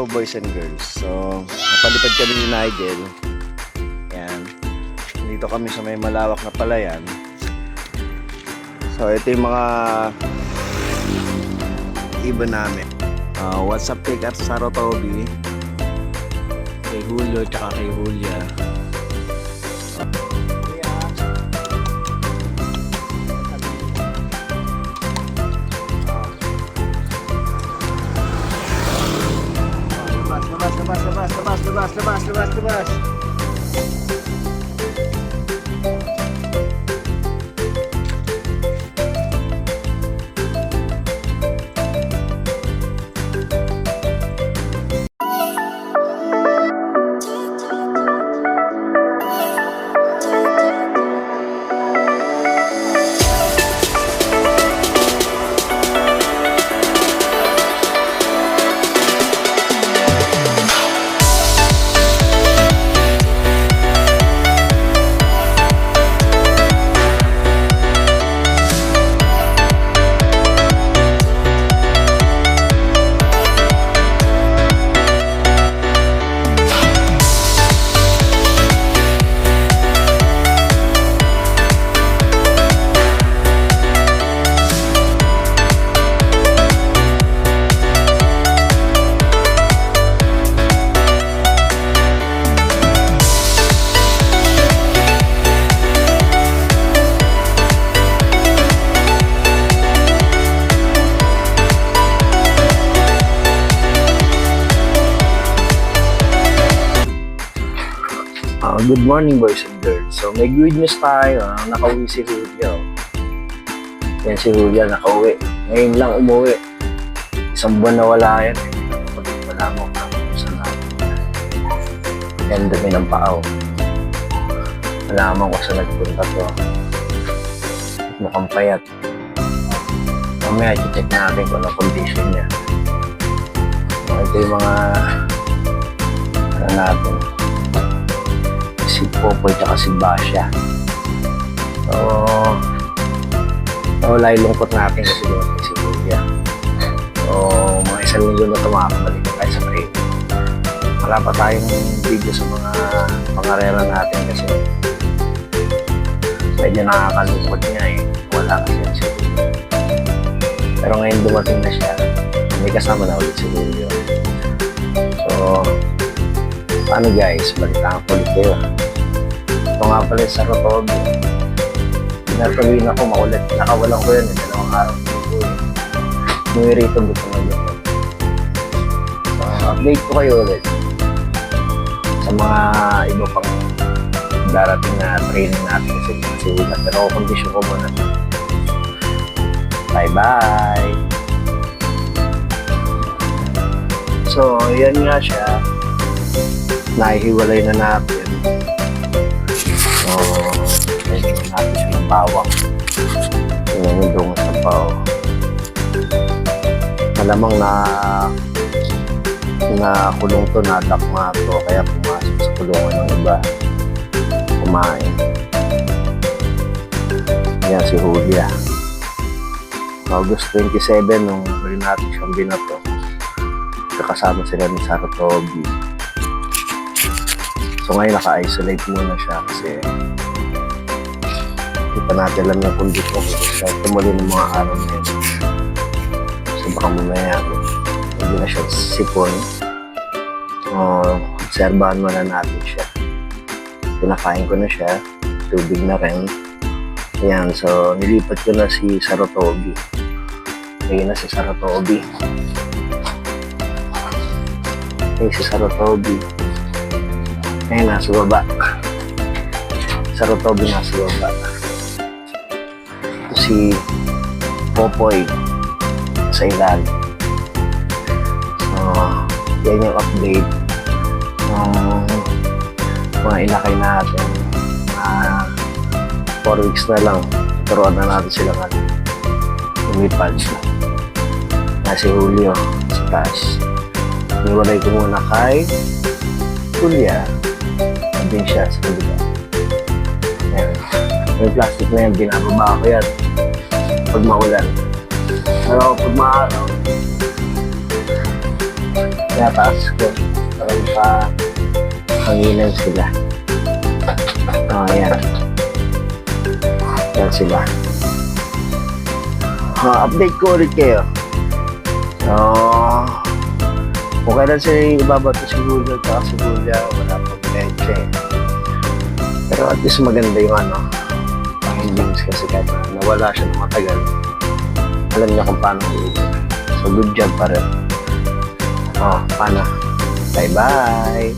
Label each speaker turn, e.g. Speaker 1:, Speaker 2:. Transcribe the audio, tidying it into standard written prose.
Speaker 1: Boys and girls. So, napalipad kami ni Nigel. Yan. Dito kami sa may malawak na palayan. So, ito yung mga iba namin. What's up kay Katsaro Toby? Kay Julio, tsaka kay Julia. Labas. Good morning, boys and girls. So, may good news tayo. Nakauwi si Julia. Yan si Julia, nakauwi. Ngayon lang umuwi. Isang buwan na wala yan. Wala mo kung saan natin. Yan, dami ng paaw. Malaman ko saan nagpunta to. Mukhang payat. Mamaya, check natin kung anong condition niya. Ito yung mga natin. Si Popoy at si Basha. So, wala yung lungkot natin kasi doon si Julia. So, mga isang linggo na ito makakabalik na tayo sa training. Wala pa tayong video sa mga pangarera natin kasi medyo nakakalungkot niya eh. Wala kasi yan si Julia. Pero ngayon dumating na siya. May kasama na ulit si Julia. So, paano guys? Balitaan ko ulit kayo. Ito nga pala sa Rotobi. Pinatuloy na ako maulit. Nakawalan ko yun. Dalawang araw ko po. Umuwi rito buto na dito. So, update ko kayo ulit sa mga iba pang darating na training natin kasi sila. Pero kondisyon ko muna. Bye-bye! So, yan nga siya. Nahihiwalay na natin. So, nahihiwalay natin siya ng bawang. Tingnan yung dungo sa baw. Malamang na kulong to, nadakma to, kaya pumasok sa kulungan ng iba. Kumain. Yan si Julia. August 27 nung huli natin siyang binato. Kasama sila ni Sarotobi. So ngayon naka-isolate muna siya kasi hindi pa natin alam yung kondisyon ko siya tumuli ng mga araw na yun. So baka mamaya hindi na siya sipon. Obserbahan muna natin siya. Pinakain ko na siya. Tubig na rin. Ayan, so nilipat ko na si Sarotobi. Ayun na si Sarotobi. Si Sarotobi ay nasa baba. Sarotobi nasa baba. Ito si Popoy sa ilalim. So, yan yung update ng mga ilakay natin. 4 weeks na lang. Turuan na natin sila nga lumipad. Si Julio sa taas. Niwalay ko muna kay Julia. Sabihin siya sa Julia. Ayan. Yung plastic na yan, binababa ko yan pag maulan. Pero pag maaraw, tinataas ko para hanginan sila. Ayan. Ayan sila. Update ko ulit kayo. Kung kailan sila yung ibabato si Julio at si Julia, wala pong leche. Pero at least maganda yung endings kasi kahit nawala siya ng matagal, alam niya kung paano i-edit. So good job pa rin. Paano? Bye-bye!